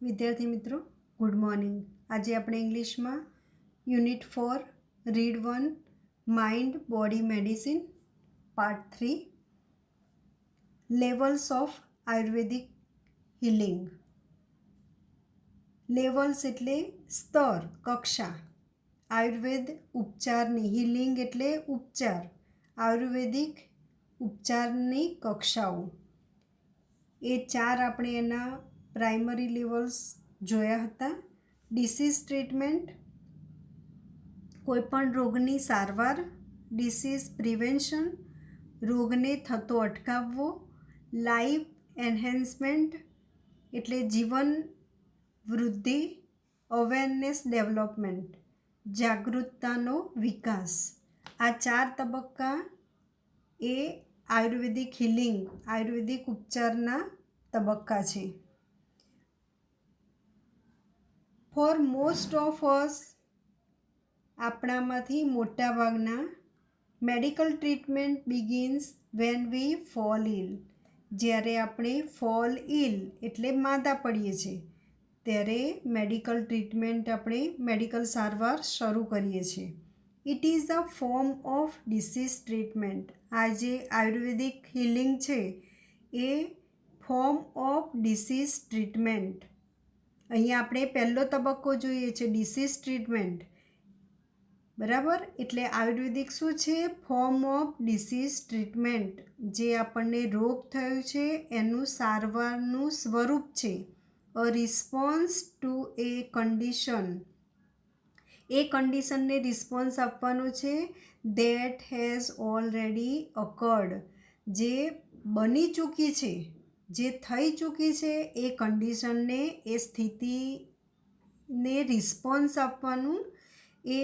વિદ્યાર્થી મિત્રો, good morning. આજે આપણે ઇંગ્લિશમાં unit 4 read 1 mind body medicine part 3 levels of Ayurvedic healing. Levels એટલે સ્તર, કક્ષા. આયુર્વેદ ઉપચારની, હિલિંગ એટલે ઉપચાર, આયુર્વેદિક ઉપચારની કક્ષાઓ. એ ચાર આપણે એના પ્રાઇમરી લેવલ્સ જોયા હતા. ડિસીઝ ટ્રીટમેન્ટ, કોઈપણ રોગની સારવાર. ડિસીઝ પ્રિવેન્શન, રોગને થતો અટકાવવો. લાઈફ એન્હેન્સમેન્ટ એટલે જીવન વૃદ્ધિ. અવેરનેસ ડેવલપમેન્ટ, જાગૃતતાનો વિકાસ. આ ચાર તબક્કા એ આયુર્વેદિક હિલિંગ, આયુર્વેદિક ઉપચારના તબક્કા છે. ફોર મોસ્ટ ઓફ અસ, આપણામાંથી મોટાભાગના, medical treatment begins when we fall ill. જ્યારે આપણે ફોલ ઇલ એટલે માંદા પડીએ છીએ ત્યારે મેડિકલ ટ્રીટમેન્ટ, આપણે મેડિકલ સારવાર શરૂ કરીએ છીએ. It is a form of disease treatment. આ જે આયુર્વેદિક હિલિંગ છે એ ફોર્મ ઓફ ડિસીઝ ટ્રીટમેન્ટ. અહીંયા આપણે પહેલો તબક્કો જોઈએ છે, ડિસીઝ ટ્રીટમેન્ટ. બરાબર, એટલે આયુર્વેદિક શું છે? Form of disease treatment. જે આપણને રોગ થયો છે એનું સારવારનું સ્વરૂપ છે. A response to a condition. એ કન્ડિશનને રિસ્પોન્સ આપવાનો છે દેટ હેઝ ઓલરેડી અકર્ડ. જે બની ચૂકી છે, જે થઈ ચૂકી છે એ કન્ડિશનને, એ સ્થિતિને રિસ્પોન્સ આપવાનું એ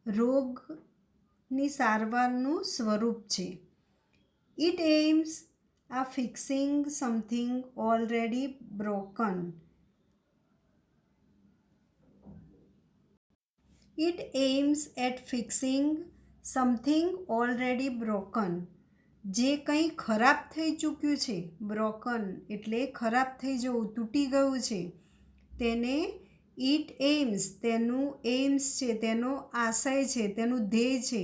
રોગની સારવારનું સ્વરૂપ છે. It aims a fixing something already broken. It aims at fixing something already broken. જે કંઈ ખરાબ થઈ ચૂક્યું છે, બ્રોકન એટલે ખરાબ થઈ જવું, તૂટી ગયું છે, તેને ઇટ એમ્સ, તેનું એમ્સ છે, તેનો આશય છે, તેનું ધ્યેય છે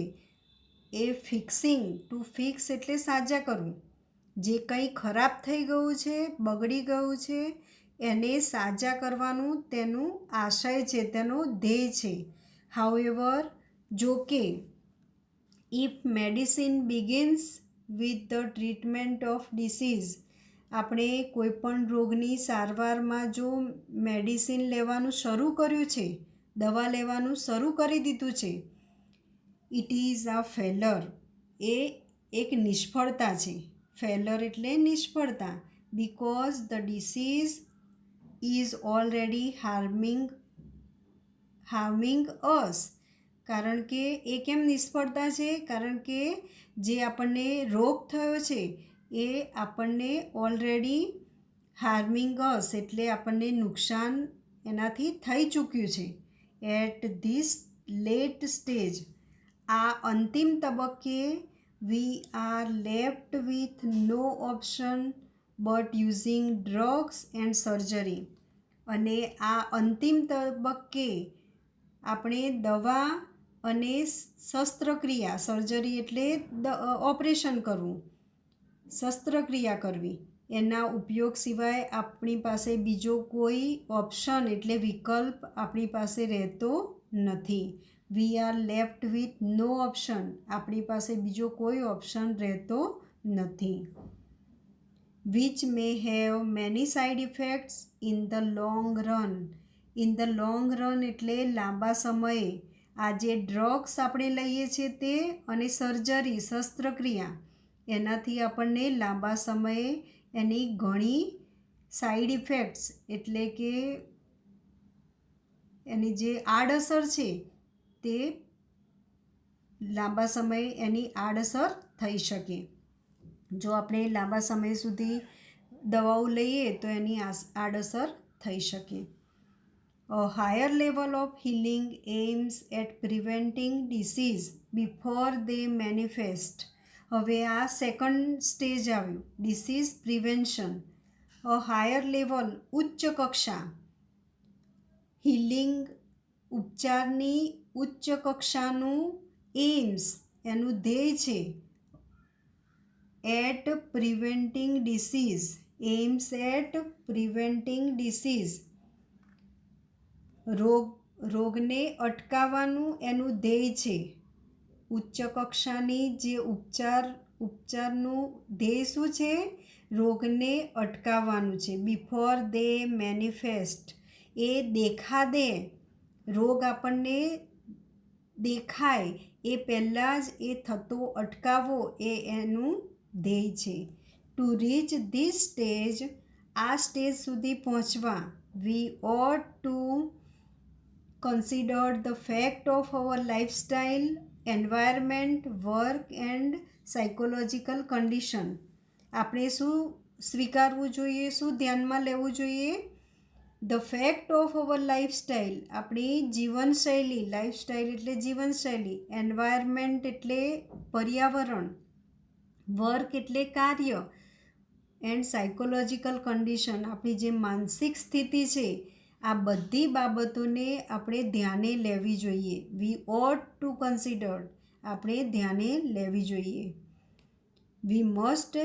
એ ફિક્સિંગ. ટુ ફિક્સ એટલે સાજા કરવું. જે કંઈ ખરાબ થઈ ગયું છે, બગડી ગયું છે, એને સાજા કરવાનું તેનું આશય છે, તેનો ધ્યેય છે. હાઉએવર, જો કે, if medicine begins with the treatment of disease. આપણે કોઈપણ રોગની સારવારમાં જો મેડિસિન લેવાનું શરૂ કર્યું છે, દવા લેવાનું શરૂ કરી દીધું છે, ઇટ ઇઝ અ ફેલર. એ એક નિષ્ફળતા છે. ફેલર એટલે નિષ્ફળતા. Because the disease is already harming us. કારણ કે એ કેમ નિષ્ફળતા છે? કારણ કે જે આપણને રોગ થયો છે એ આપણને ઓલરેડી હાર્મિંગ અસ એટલે આપણને નુકસાન એનાથી થઈ ચૂક્યું છે. એટ ધીસ લેટ સ્ટેજ, આ અંતિમ તબક્કે, we are left with no option but using drugs and surgery. અને આ અંતિમ તબક્કે આપણે દવા અને શસ્ત્રક્રિયા, સર્જરી એટલે ઓપરેશન કરવું, શસ્ત્રક્રિયા કરવી, એના ઉપયોગ સિવાય આપણી પાસે બીજો કોઈ ઓપ્શન એટલે વિકલ્પ આપણી પાસે રહેતો નથી. We are left with no option, આપણી પાસે બીજો કોઈ ઓપ્શન રહેતો નથી. Which may have many side effects in the long run. In the long run એટલે લાંબા સમયે. આ જે ડ્રગ્સ આપણે લઈએ છીએ તે અને સર્જરી, શસ્ત્રક્રિયા, એનાથી આપણને લાંબા સમયે એની ઘણી સાઇડ ઇફેક્ટ્સ એટલે કે એની જે આડઅસર છે તે લાંબા સમયે એની આડઅસર થઈ શકે. જો આપણે લાંબા સમય સુધી દવાઓ લઈએ તો એની આડઅસર થઈ શકે. A higher level of healing aims at preventing disease before they manifest. હવે આ સેકન્ડ સ્ટેજ આવ્યું, ડિસીઝ પ્રિવેન્શન. અ હાયર લેવલ, ઉચ્ચ કક્ષા, હિલિંગ ઉપચારની ઉચ્ચ કક્ષાનું એમ્સ એનું ધ્યેય છે at preventing disease, aims at preventing disease. રોગને અટકાવવાનું એનું ધ્યેય છે. ઉચ્ચ કક્ષાની જે ઉપચારનું ધ્યેય શું છે? રોગને અટકાવવાનું છે. બિફોર દે મેનિફેસ્ટ, એ દેખા દે, રોગ આપણને દેખાય એ પહેલાં જ એ થતો અટકાવવો એ એનું ધ્યેય છે. ટુ રીચ ધીસ સ્ટેજ, આ સ્ટેજ સુધી પહોંચવા, વી ઓટ two consider the fact of our lifestyle, environment, work and psychological condition. આપણે શું સ્વીકારવું જોઈએ, શું ધ્યાનમાં લેવું જોઈએ? The fact of our lifestyle, આપણી જીવનશૈલી, લાઈફસ્ટાઈલ એટલે જીવનશૈલી, એન્વાયરમેન્ટ એટલે પર્યાવરણ, વર્ક એટલે કાર્ય, એન્ડ સાયકોલોજીકલ કન્ડિશન આપણી જે માનસિક સ્થિતિ છે, આ બધી બાબતોને આપણે ધ્યાને લેવી જોઈએ. વી ઓટ ટુ કન્સિડર, આપણે ધ્યાને લેવી જોઈએ. વી મસ્ટ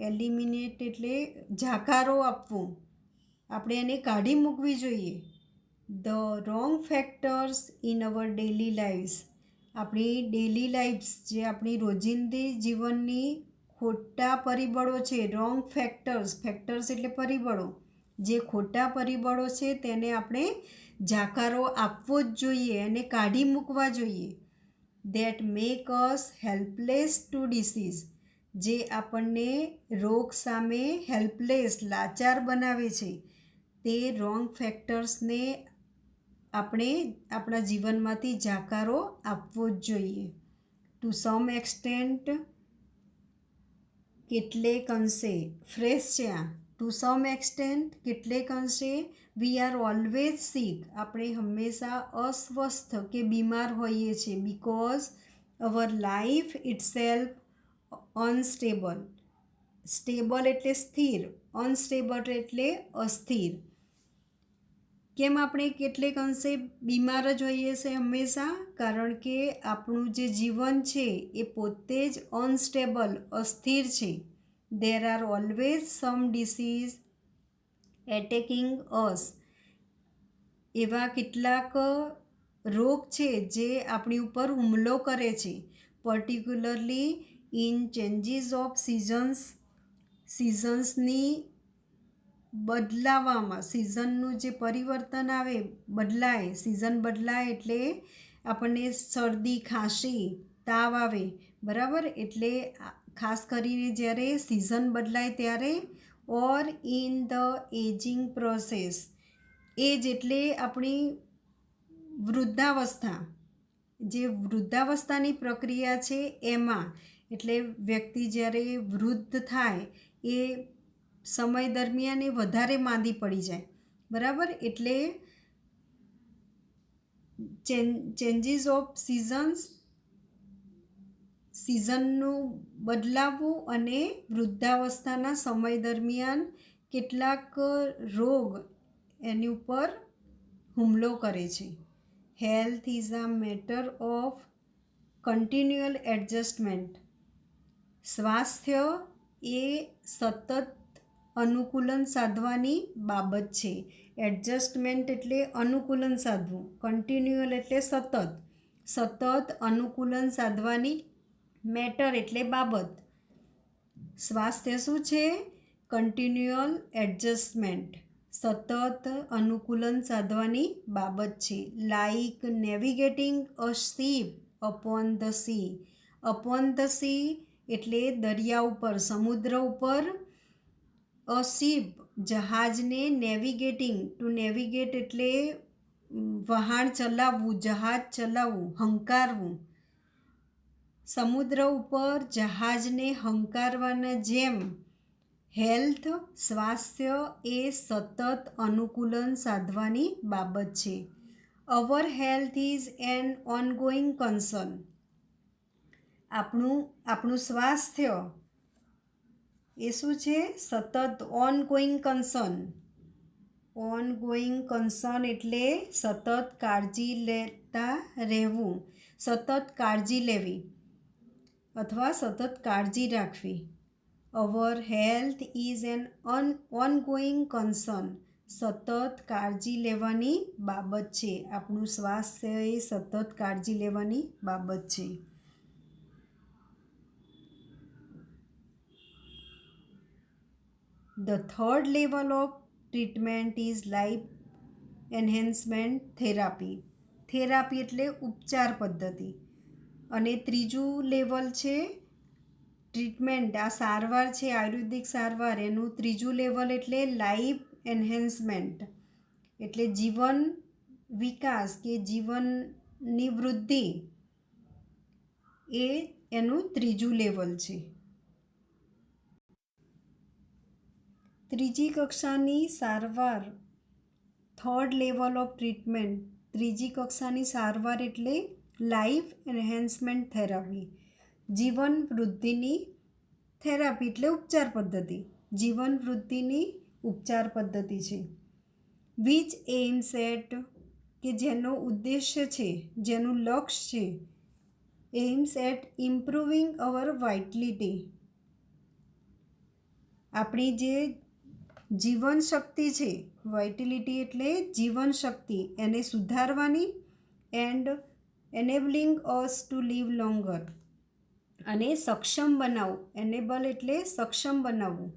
એલિમિનેટ એટલે જાકારો આપવો, આપણે એને કાઢી મૂકવી જોઈએ. The wrong factors in our daily lives, આપણી ડેલી લાઈફ્સ જે આપણી રોજિંદી જીવનની ખોટા પરિબળો છે, રોંગ ફેક્ટર્સ એટલે પરિબળો, જે ખોટા પરિબળો છે તેને આપણે જાકારો આપવો જ જોઈએ, એને કાઢી મૂકવા જોઈએ. That make us helpless to disease, જે આપણને રોગ સામે હેલ્પલેસ, લાચાર બનાવે છે, તે રોંગ ફેક્ટર્સને આપણે આપણા જીવનમાંથી જાકારો આપવો જ જોઈએ. ટુ સમ એક્સટેન્ટ, કેટલેક અંશે, ફ્રેશ છે આ. ટુ સમ એક્સટેન્ટ, કેટલેક અંશે, વી આર ઓલવેઝ સિક, આપણે હંમેશા અસ્વસ્થ કે બીમાર હોઈએ છીએ. Because our life itself unstable, stable એટલે સ્થિર, અનસ્ટેબલ એટલે અસ્થિર. કેમ આપણે કેટલેક અંશે બીમાર જ હોઈએ છીએ હંમેશા? કારણ કે આપણું જે જીવન છે એ પોતે જ અનસ્ટેબલ, અસ્થિર છે. There are always some disease attacking us, એવા કેટલાક રોગ છે જે આપણી ઉપર હુમલો કરે છે. પર્ટિક્યુલરલી ઇન ચેન્જીસ ઓફ સિઝન્સની બદલાવામાં, સિઝનનું જે પરિવર્તન આવે, બદલાય, સિઝન બદલાય એટલે આપણને શરદી, ખાંસી, તાવ આવે, બરાબર? એટલે ખાસ કરીને જ્યારે સિઝન બદલાય ત્યારે, or in the ageing process, age એટલે આપણી વૃદ્ધાવસ્થા, જે વૃદ્ધાવસ્થાની પ્રક્રિયા છે એમાં, એટલે વ્યક્તિ જ્યારે વૃદ્ધ થાય એ સમય દરમિયાન એ વધારે માંદી પડી જાય, બરાબર? એટલે ચેન્જીસ ઓફ સિઝનનું બદલાવવું અને વૃદ્ધાવસ્થાના સમય દરમિયાન કેટલાક રોગ એની ઉપર હુમલો કરે છે. Health is a matter of કન્ટિન્યુઅલ adjustment, સ્વાસ્થ્ય એ સતત અનુકૂલન સાધવાની બાબત છે. એડજસ્ટમેન્ટ એટલે અનુકૂલન સાધવું, કન્ટિન્યુઅલ એટલે સતત અનુકૂલન સાધવાની, મેટર એટલે બાબત. સ્વાસ્થ્ય શું છે? કન્ટિન્યુઅલ એડજસ્ટમેન્ટ, સતત અનુકૂલન સાધવાની બાબત છે. Like navigating a ship upon the sea, upon the sea એટલે દરિયા ઉપર, સમુદ્ર ઉપર, અ શીપ જહાજને, નેવિગેટિંગ, ટુ નેવિગેટ એટલે વહાણ ચલાવવું, જહાજ ચલાવવું, હંકારવું. સમુદ્ર ઉપર જહાજને હંકારવાના જેમ હેલ્થ, સ્વાસ્થ્ય એ સતત અનુકૂલન સાધવાની બાબત છે. અવર health is an ongoing concern, આપણું સ્વાસ્થ્ય એ શું છે? સતત ઓનગોઈંગ કન્સર્ન, ઓનગોઈંગ કન્સર્ન એટલે સતત કાળજી લેતા રહેવું, સતત કાળજી લેવી અથવા સતત કાળજી રાખવી. અવર health is an ongoing concern. સતત કાળજી લેવાની બાબત છે. આપણું સ્વાસ્થ્ય એ સતત કાળજી લેવાની બાબત છે. The third level of treatment is life enhancement therapy. Therapy એટલે ઉપચાર પદ્ધતિ. અને ત્રીજું લેવલ છે ટ્રીટમેન્ટ. આ સારવાર છે આયુર્વેદિક સારવાર, એનું ત્રીજું લેવલ એટલે લાઈફ એન્હેન્સમેન્ટ એટલે જીવન વિકાસ કે જીવનની વૃદ્ધિ, એ એનું ત્રીજું લેવલ છે. ત્રીજી કક્ષાની સારવાર, થર્ડ લેવલ ઓફ ટ્રીટમેન્ટ, ત્રીજી કક્ષાની સારવાર એટલે લાઈફ એન્હેન્સમેન્ટ થેરાપી. જીવન વૃદ્ધિની થેરાપી એટલે ઉપચાર પદ્ધતિ. જીવન વૃદ્ધિની ઉપચાર પદ્ધતિ છે. વિચ એઇમ્સ એટ કે જેનો ઉદ્દેશ્ય છે, જેનું લક્ષ્ય છે, એઇમ્સ એટ ઇમ્પ્રુવિંગ અવર વાઇટલિટી. આપણી જે જીવન શક્તિ છે, વાઇટિલિટી એટલે જીવન શક્તિ, એને સુધારવાની, and enabling us to live longer, અને સક્ષમ બનાવવું. એનેબલ એટલે સક્ષમ બનાવવું,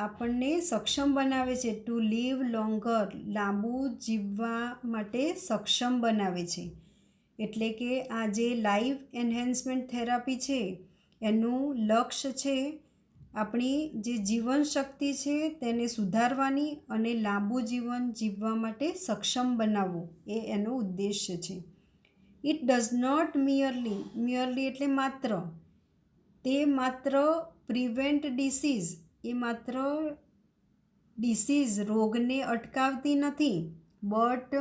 આપણને સક્ષમ બનાવે છે. ટુ લીવ લોંગર, લાંબુ જીવવા માટે સક્ષમ બનાવે છે. એટલે કે આ જે લાઈફ એન્હેન્સમેન્ટ થેરાપી છે, એનું લક્ષ્ય છે આપણી જે જીવન શક્તિ છે તેને સુધારવાની અને લાંબુ જીવન જીવવા માટે સક્ષમ બનાવવું, એ એનો ઉદ્દેશ્ય છે. ઇટ ડઝ નોટ મિયરલી એટલે માત્ર, તે માત્ર પ્રિવેન્ટ ડિસીઝ, એ માત્ર ડિસીઝ રોગને અટકાવતી નથી, બટ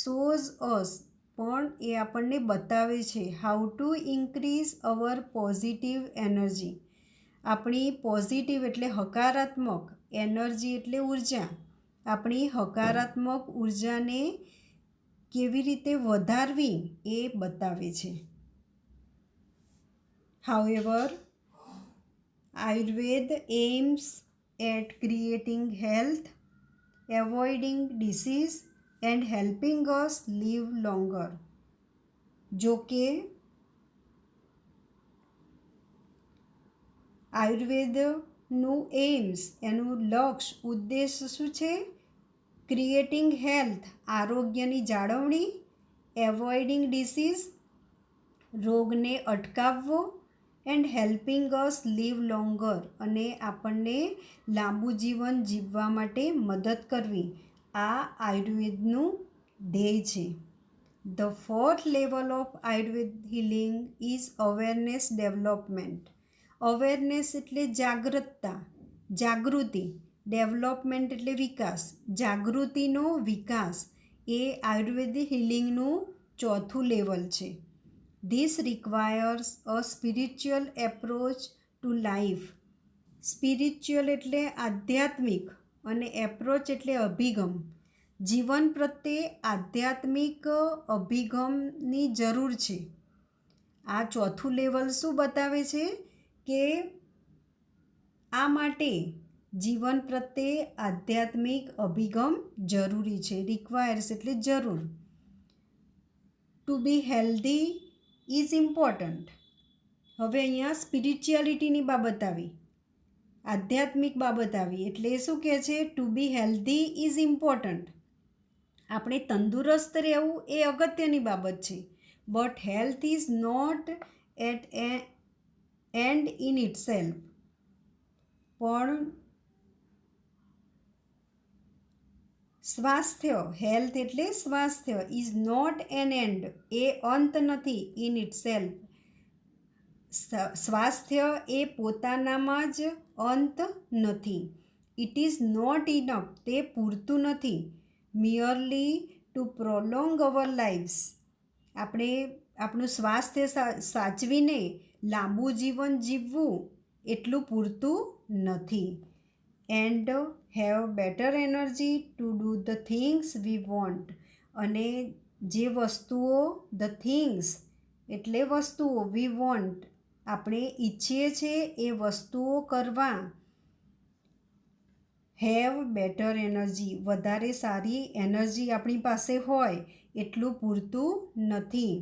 શોઝ અસ, પણ એ આપણને બતાવે છે how to increase our positive energy. આપણી પોઝિટિવ એટલે હકારાત્મક, એનર્જી એટલે ઉર્જા, આપણી હકારાત્મક ઉર્જાને કેવી રીતે વધારવી એ બતાવે છે. However, Ayurveda aims at creating health, avoiding disease and helping us live longer. જો કે આયુર્વેદનું એઇમ્સ, એનું લક્ષ્ય, ઉદ્દેશ શું છે? ક્રિએટિંગ હેલ્થ, આરોગ્યની જાળવણી, એવોઇડિંગ ડિસીઝ, રોગને અટકાવવો, and helping us live longer, અને આપણને લાંબુ જીવન જીવવા માટે મદદ કરવી. આ આયુર્વેદનું ધ્યેય છે. The fourth level of Ayurveda healing is awareness development. Awareness એટલે જાગૃતતા, જાગૃતિ, ડેવલપમેન્ટ એટલે વિકાસ, જાગૃતિનો વિકાસ, એ આયુર્વેદિક હિલિંગનું ચોથું લેવલ છે. This requires a spiritual approach to life. Spiritual એટલે આધ્યાત્મિક, અને એપ્રોચ એટલે અભિગમ. જીવન પ્રત્યે આધ્યાત્મિક અભિગમની જરૂર છે. આ ચોથું લેવલ શું બતાવે છે કે આ માટે જીવન પ્રત્યે આધ્યાત્મિક અભિગમ જરૂરી છે. રિક્વાયર્સ એટલે જરૂર. To be healthy is important. હવે અહીંયા સ્પિરિચ્યુઆલિટીની બાબત આવી, આધ્યાત્મિક બાબત આવી, એટલે શું કહે છે? To be healthy is important. આપણે તંદુરસ્ત રહેવું એ અગત્યની બાબત છે. But health is not at end in itself. પણ સ્વાસ્થ્ય, હેલ્થ એટલે સ્વાસ્થ્ય, ઇઝ નોટ એન એન્ડ, એ અંત નથી, ઇન ઇટસેલ્ફ. સ્વાસ્થ્ય એ પોતાનામાં જ અંત નથી. ઇટ ઇઝ નોટ ઇનફ, તે પૂરતું નથી. મિયરલી ટુ પ્રોલોંગ અવર લાઈવ્સ, આપણે આપણું સ્વાસ્થ્ય સાચવીને લાંબુ જીવન જીવવું એટલું પૂરતું નથી. And have better energy to do the things we want. અને જે વસ્તુઓ, ધ થિંગ્સ એટલે વસ્તુઓ, વી વોન્ટ આપણે ઈચ્છીએ છીએ એ વસ્તુઓ કરવા, હેવ બેટર એનર્જી વધારે સારી એનર્જી આપણી પાસે હોય એટલું પૂરતું નથી.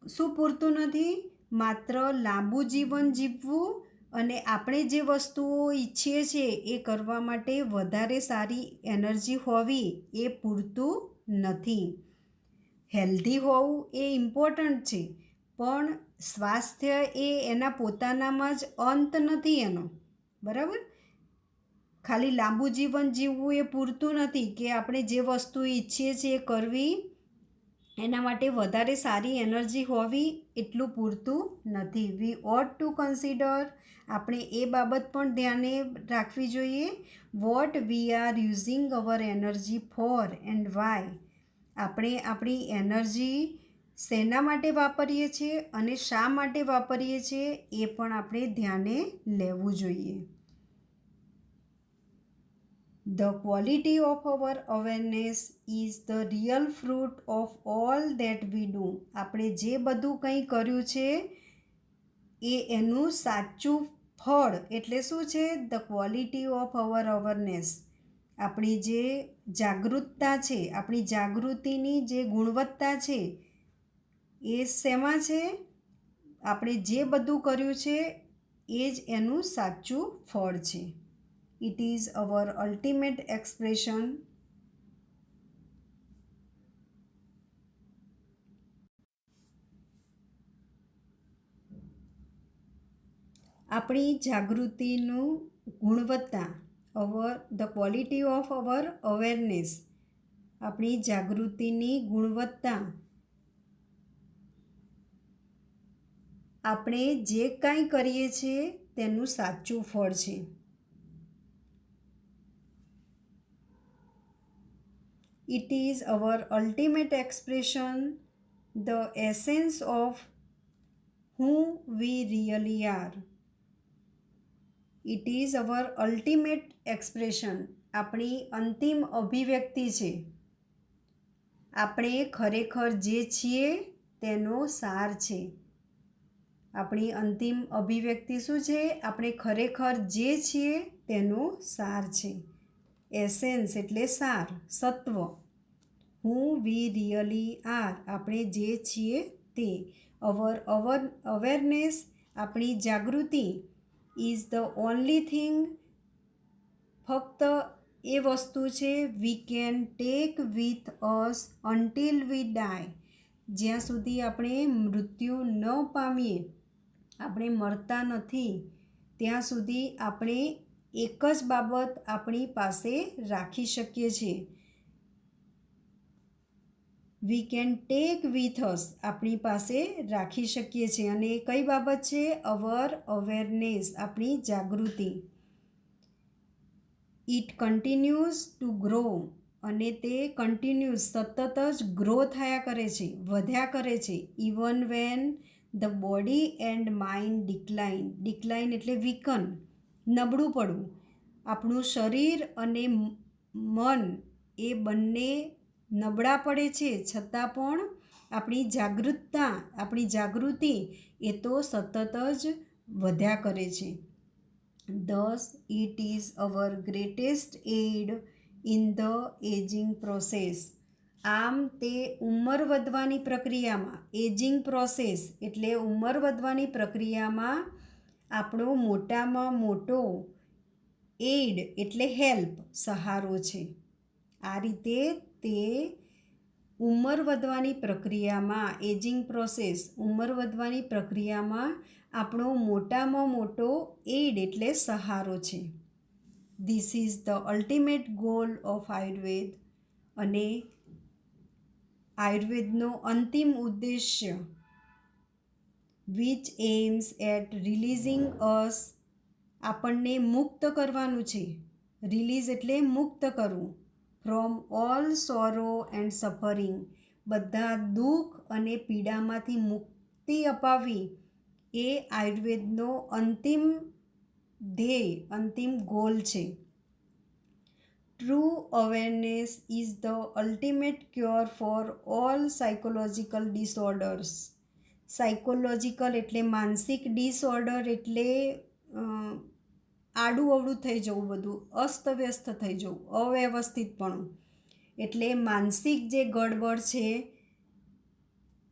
શું પૂરતું નથી? માત્ર લાંબુ જીવન જીવવું અને આપણે જે વસ્તુઓ ઈચ્છીએ છીએ એ કરવા માટે વધારે સારી એનર્જી હોવી એ પૂરતું નથી. હેલ્ધી હોવું એ ઇમ્પોર્ટન્ટ છે, પણ સ્વાસ્થ્ય એ એના પોતાનામાં જ અંત નથી એનો. બરાબર? ખાલી લાંબુ જીવન જીવવું એ પૂરતું નથી કે આપણે જે વસ્તુ ઈચ્છીએ છીએ એ કરવી, એના માટે વધારે સારી એનર્જી હોવી એટલું પૂરતું નથી. વી ઓટ ટુ કન્સિડર, આપણે એ બાબત પણ ધ્યાને રાખવી જોઈએ, what we are using our energy for and why. આપણે આપણી એનર્જી શેના માટે વાપરીએ છીએ અને શા માટે વાપરીએ છીએ એ પણ આપણે ધ્યાને લેવું જોઈએ. The quality of our awareness is the real fruit of all that we do. આપણે જે બધું કંઈ કર્યું છે એ એનું સાચું ફળ એટલે શું છે? The quality of our awareness. આપણી જે જાગૃતતા છે, આપણી જાગૃતિની જે ગુણવત્તા છે એ શેમાં છે? આપણે જે બધું કર્યું છે એ જ એનું સાચું ફળ છે. It is our ultimate expression. આપણી જાગૃતિનું ગુણવત્તા, the quality of our awareness, આપણી જાગૃતિની ગુણવત્તા આપણે જે કાંઈ કરીએ છીએ તેનું સાચું ફળ છે. It is our ultimate expression, the essence of who we really are. It is our ultimate expression. આપણી અંતિમ અભિવ્યક્તિ છે. આપણે ખરેખર જે છીએ તેનો સાર છે. આપણી અંતિમ અભિવ્યક્તિ શું છે? આપણે ખરેખર જે છીએ તેનો સાર છે. એસેન્સ એટલે સાર, સત્વ. હું વી રિયલી આર, આપણે જે છીએ તે. અવેરનેસ, આપણી જાગૃતિ, ઇઝ ધ ઓનલી થિંગ, ફક્ત એ વસ્તુ છે, we can take with us until we die, જ્યાં સુધી આપણે મૃત્યુ ન પામીએ, આપણે મરતા નથી ત્યાં સુધી આપણે એક જ બાબત આપણી પાસે રાખી શકીએ છીએ. વી કેન ટેક વિથ અસ, આપણી પાસે રાખી શકીએ છીએ. અને એ કઈ બાબત છે? અવર અવેરનેસ, આપણી જાગૃતિ. ઇટ કન્ટિન્યુઝ ટુ ગ્રો, અને તે કન્ટિન્યુઝ સતત જ ગ્રો થયા કરે છે, વધ્યા કરે છે. Even when the body and mind decline. Decline એટલે વીકન, નબળું પડવું. આપણું શરીર અને મન એ બંને નબળા પડે છે, છતાં પણ આપણી જાગૃતતા, આપણી જાગૃતિ એ તો સતત જ વધ્યા કરે છે. Thus, it is our greatest aid in the aging process. આમ તે ઉંમર વધવાની પ્રક્રિયામાં, એજિંગ પ્રોસેસ એટલે ઉંમર વધવાની પ્રક્રિયામાં આપણો મોટામાં મોટો એડ એટલે હેલ્પ, સહારો છે. આ રીતે તે ઉંમર વધવાની પ્રક્રિયામાં, એજિંગ પ્રોસેસ, ઉંમર વધવાની પ્રક્રિયામાં આપણો મોટામાં મોટો એડ એટલે સહારો છે. This is the ultimate goal of Ayurveda. અને આયુર્વેદનો અંતિમ ઉદ્દેશ્ય, વિચ એમ્સ એટ રિલીઝિંગ અસ, આપણને મુક્ત કરવાનું છે. રિલીઝ એટલે મુક્ત કરવું. From all sorrow and suffering, બધા દુઃખ અને પીડામાંથી મુક્તિ અપાવવી એ આયુર્વેદનો અંતિમ ધ્યેય, અંતિમ ગોલ છે. True awareness is the ultimate cure for all psychological disorders. Psychological એટલે માનસિક, ડિસઓર્ડર એટલે આડું અવળું થઈ જવું, બધું અસ્તવ્યસ્ત થઈ જવું, અવ્યવસ્થિતપણું. એટલે માનસિક જે ગડબડ છે,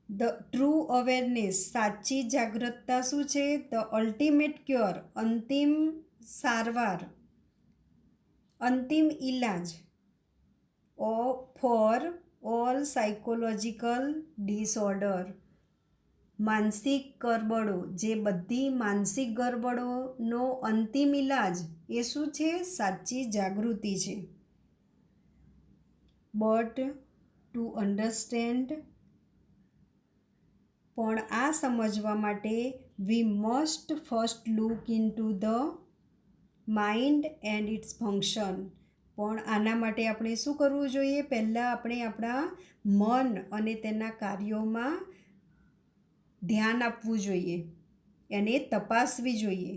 ધ ટ્રુ અવેરનેસ, સાચી જાગૃતતા શું છે? ધ અલ્ટિમેટ ક્યોર, અંતિમ સારવાર, અંતિમ ઈલાજ ફોર ઓલ સાયકોલોજીકલ ડિસઓર્ડર. માનસિક ગરબડો, જે બધી માનસિક ગરબડોનો અંતિમ ઈલાજ એ શું છે? સાચી જાગૃતિ છે. બટ ટુ અન્ડરસ્ટેન્ડ, પણ આ સમજવા માટે we must first look into the mind and its function. પણ આના માટે આપણે શું કરવું જોઈએ? પહેલાં આપણે આપણા મન અને તેના કાર્યોમાં ધ્યાન આપવું જોઈએ, એને તપાસવી જોઈએ.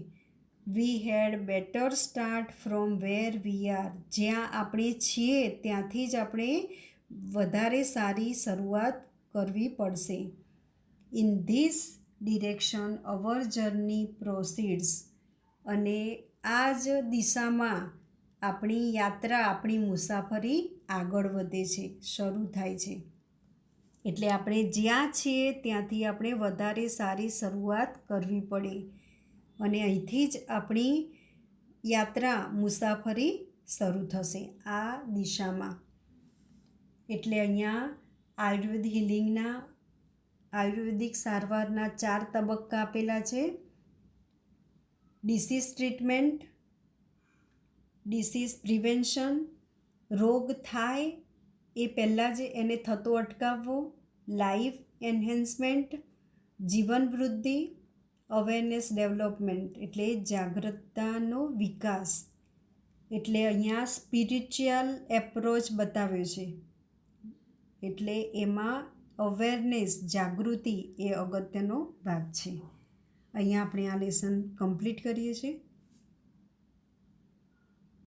We had better start from where we are. જ્યાં આપણે છીએ ત્યાંથી જ આપણે વધારે સારી શરૂઆત કરવી પડશે. In this direction our journey proceeds. અને આ જ દિશામાં આપણી યાત્રા, આપણી મુસાફરી આગળ વધે છે, શરૂ થાય છે. એટલે આપણે જ્યાં છીએ ત્યાંથી આપણે વધારે સારી શરૂઆત કરવી પડે અને અહીંથી જ આપણી યાત્રા, મુસાફરી શરૂ થશે આ દિશામાં. એટલે અહીંયા આયુર્વેદિક સારવારના 4 તબક્કા આપેલા છે. ડિસીઝ ટ્રીટમેન્ટ, ડિસીઝ પ્રિવેન્શન, રોગ થાય એ પહેલાં જ એને થતો અટકાવવો, લાઈફ એન્હેન્સમેન્ટ, જીવન વૃદ્ધિ, અવેરનેસ ડેવલપમેન્ટ એટલે જાગૃતતાનો વિકાસ. એટલે અહીંયા સ્પિરિચ્યુઅલ એપ્રોચ બતાવ્યો છે. એટલે એમાં અવેરનેસ, જાગૃતિ એ અગત્યનો ભાગ છે. અહીંયા આપણે આ લેસન કમ્પ્લીટ કરીએ છીએ.